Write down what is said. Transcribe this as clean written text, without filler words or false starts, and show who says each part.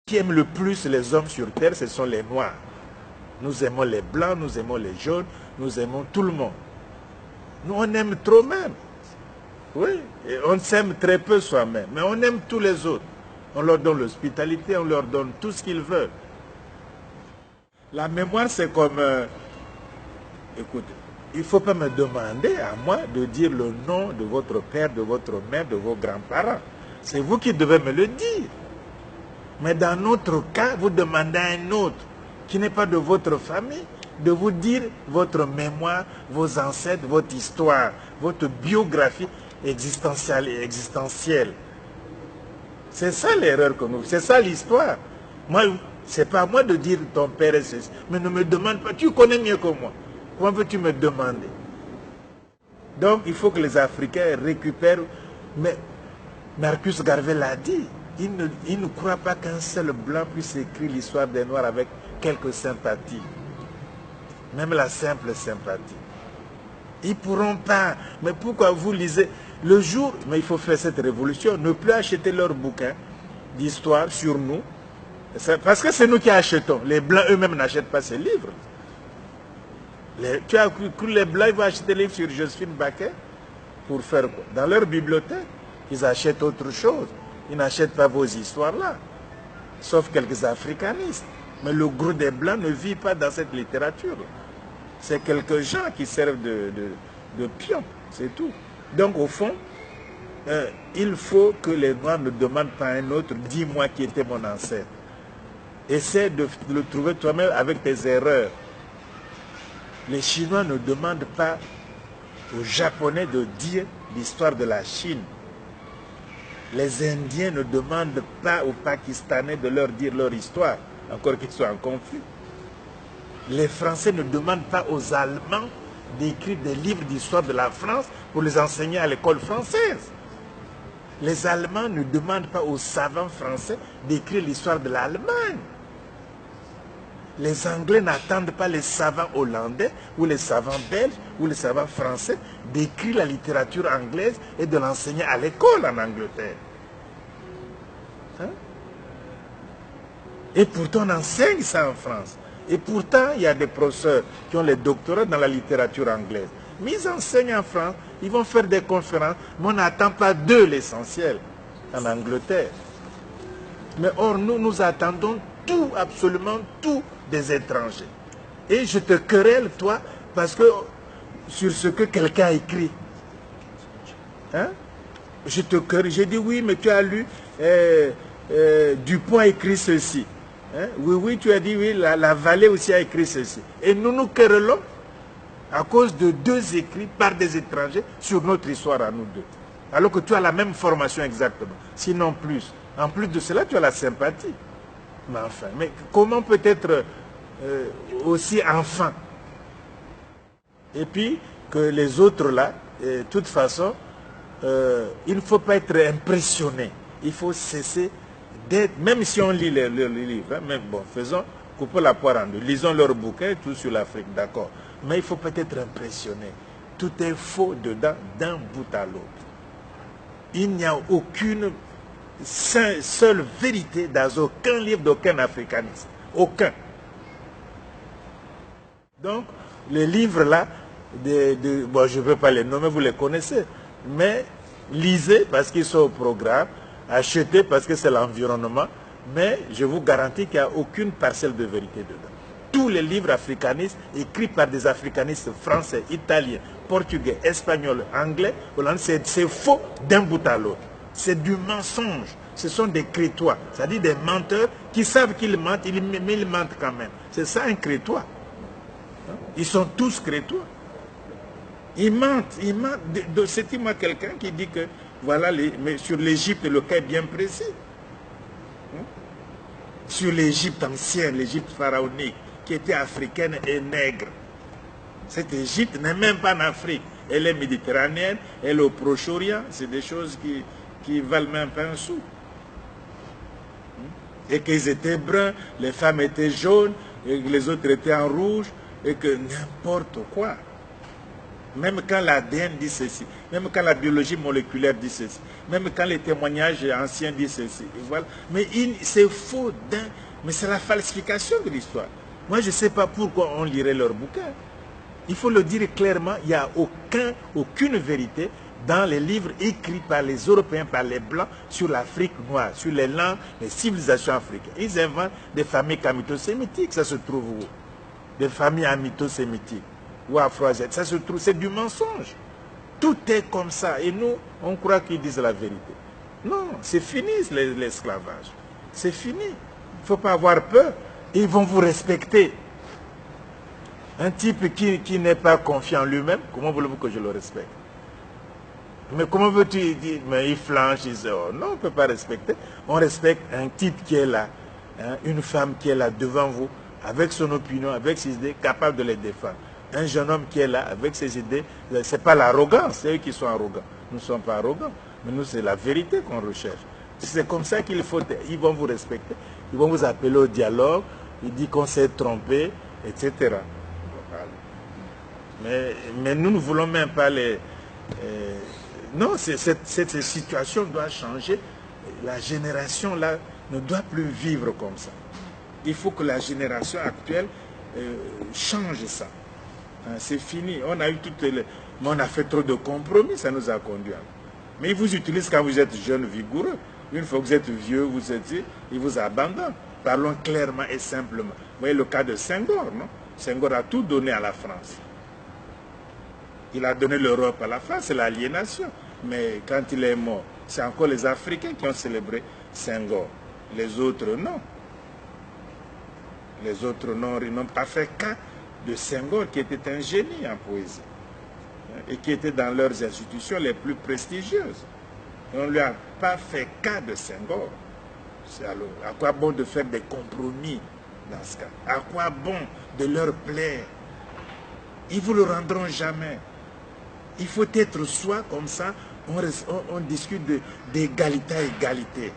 Speaker 1: Qui aime le plus les hommes sur terre, ce sont les Noirs. Nous aimons les Blancs, nous aimons les Jaunes, nous aimons tout le monde. Nous, on aime trop même. Oui, et on s'aime très peu soi-même, mais on aime tous les autres. On leur donne l'hospitalité, on leur donne tout ce qu'ils veulent. La mémoire, c'est comme... écoute, il ne faut pas me demander à moi de dire le nom de votre père, de votre mère, de vos grands-parents. C'est vous qui devez me le dire. Mais dans notre cas, vous demandez à un autre qui n'est pas de votre famille de vous dire votre mémoire, vos ancêtres, votre histoire, votre biographie existentielle et existentielle. C'est ça l'erreur que nous... C'est ça l'histoire. Moi, c'est pas à moi de dire ton père est ceci. Mais ne me demande pas, tu connais mieux que moi. Comment veux-tu me demander? Donc, il faut que les Africains récupèrent... Mais Marcus Garvey l'a dit. Il ne croit pas qu'un seul blanc puisse écrire l'histoire des Noirs avec quelques sympathies. Même la simple sympathie. Ils ne pourront pas. Mais pourquoi vous lisez le jour, mais il faut faire cette révolution, ne plus acheter leurs bouquins d'histoire sur nous. Parce que c'est nous qui achetons. Les Blancs eux-mêmes n'achètent pas ces livres. Tu as cru que les Blancs vont acheter des livres sur Joséphine Baker pour faire quoi? Dans leur bibliothèque, ils achètent autre chose. Ils n'achètent pas vos histoires-là. Sauf quelques africanistes. Mais le gros des Blancs ne vit pas dans cette littérature. C'est quelques gens qui servent de pions. C'est tout. Donc au fond, il faut que les Noirs ne demandent pas à un autre, dis-moi qui était mon ancêtre. Essaie de le trouver toi-même avec tes erreurs. Les Chinois ne demandent pas aux Japonais de dire l'histoire de la Chine. Les Indiens ne demandent pas aux Pakistanais de leur dire leur histoire, encore qu'ils soient en conflit. Les Français ne demandent pas aux Allemands d'écrire des livres d'histoire de la France pour les enseigner à l'école française. Les Allemands ne demandent pas aux savants français d'écrire l'histoire de l'Allemagne. Les Anglais n'attendent pas les savants hollandais ou les savants belges ou les savants français d'écrire la littérature anglaise et de l'enseigner à l'école en Angleterre. Hein? Et pourtant on enseigne ça en France. Et pourtant il y a des professeurs qui ont les doctorats dans la littérature anglaise. Mais ils enseignent en France, ils vont faire des conférences, mais on n'attend pas d'eux l'essentiel en Angleterre. Mais or nous attendons tout, absolument tout des étrangers. Et je te querelle, toi, parce que sur ce que quelqu'un a écrit. Hein? Je te querelle, j'ai dit oui, mais tu as lu, Dupont a écrit ceci. Hein? Oui, tu as dit oui, la Vallée aussi a écrit ceci. Et nous querellons à cause de deux écrits par des étrangers sur notre histoire à nous deux. Alors que tu as la même formation exactement, sinon plus. En plus de cela, tu as la sympathie. Mais enfin, mais comment peut être aussi enfant? Et puis, que les autres là, de toute façon, il ne faut pas être impressionné. Il faut cesser d'être, même si on lit les livres, hein, même bon, coupons la poire en deux, lisons leurs bouquins, tout sur l'Afrique, d'accord. Mais il ne faut pas être impressionné. Tout est faux dedans, d'un bout à l'autre. Il n'y a aucune seule vérité dans aucun livre d'aucun africaniste. Aucun. Donc, les livres là, bon, je ne veux pas les nommer, vous les connaissez, mais lisez parce qu'ils sont au programme, achetez parce que c'est l'environnement, mais je vous garantis qu'il n'y a aucune parcelle de vérité dedans. Tous les livres africanistes écrits par des africanistes français, italiens, portugais, espagnols, anglais, c'est faux d'un bout à l'autre. C'est du mensonge. Ce sont des crétois, c'est-à-dire des menteurs qui savent qu'ils mentent, mais ils mentent quand même. C'est ça un crétois. Ils sont tous crétois. Ils mentent. C'était moi quelqu'un qui dit que, voilà, mais sur l'Égypte, le cas est bien précis. Sur l'Égypte ancienne, l'Égypte pharaonique, qui était africaine et nègre. Cette Égypte n'est même pas en Afrique. Elle est méditerranéenne, elle est au Proche-Orient. C'est des choses qui valent même pas un sou. Et qu'ils étaient bruns, les femmes étaient jaunes, et les autres étaient en rouge, et que n'importe quoi. Même quand l'ADN dit ceci, même quand la biologie moléculaire dit ceci, même quand les témoignages anciens disent ceci. Voilà. Mais c'est faux, mais c'est la falsification de l'histoire. Moi, je ne sais pas pourquoi on lirait leurs bouquins. Il faut le dire clairement, il n'y a aucune vérité dans les livres écrits par les Européens, par les Blancs, sur l'Afrique noire, sur les langues, les civilisations africaines. Ils inventent des familles camito-sémitiques, ça se trouve où? Des familles amito-sémitiques ou afro-asiatiques, ça se trouve, c'est du mensonge. Tout est comme ça, et nous, on croit qu'ils disent la vérité. Non, c'est fini l'esclavage. C'est fini. Il ne faut pas avoir peur. Ils vont vous respecter. Un type qui n'est pas confiant en lui-même, comment voulez-vous que je le respecte? Mais comment veux-tu dire? Mais il flanche, il dit, oh, non, on ne peut pas respecter. On respecte un type qui est là, hein, une femme qui est là devant vous, avec son opinion, avec ses idées, capable de les défendre. Un jeune homme qui est là, avec ses idées, ce n'est pas l'arrogance, c'est eux qui sont arrogants. Nous ne sommes pas arrogants, mais nous, c'est la vérité qu'on recherche. C'est comme ça qu'il faut, ils vont vous respecter, ils vont vous appeler au dialogue, ils disent qu'on s'est trompé, etc. Mais nous ne voulons même pas les... non, cette situation doit changer. La génération là ne doit plus vivre comme ça. Il faut que la génération actuelle change ça. Hein, c'est fini. On a eu mais on a fait trop de compromis, ça nous a conduit. Mais ils vous utilisent quand vous êtes jeune, vigoureux. Une fois que vous êtes vieux, ils vous abandonnent. Parlons clairement et simplement. Vous voyez le cas de Senghor, non? Senghor a tout donné à la France. Il a donné l'Europe à la France, c'est l'aliénation. Mais quand il est mort, c'est encore les Africains qui ont célébré Senghor. Les autres, non. Les autres, non, ils n'ont pas fait cas de Senghor, qui était un génie en poésie. Et qui était dans leurs institutions les plus prestigieuses. Et on ne lui a pas fait cas de Senghor. Alors, à quoi bon de faire des compromis dans ce cas? À quoi bon de leur plaire? Ils ne vous le rendront jamais. Il faut être soi, comme ça, on discute d'égalité à égalité.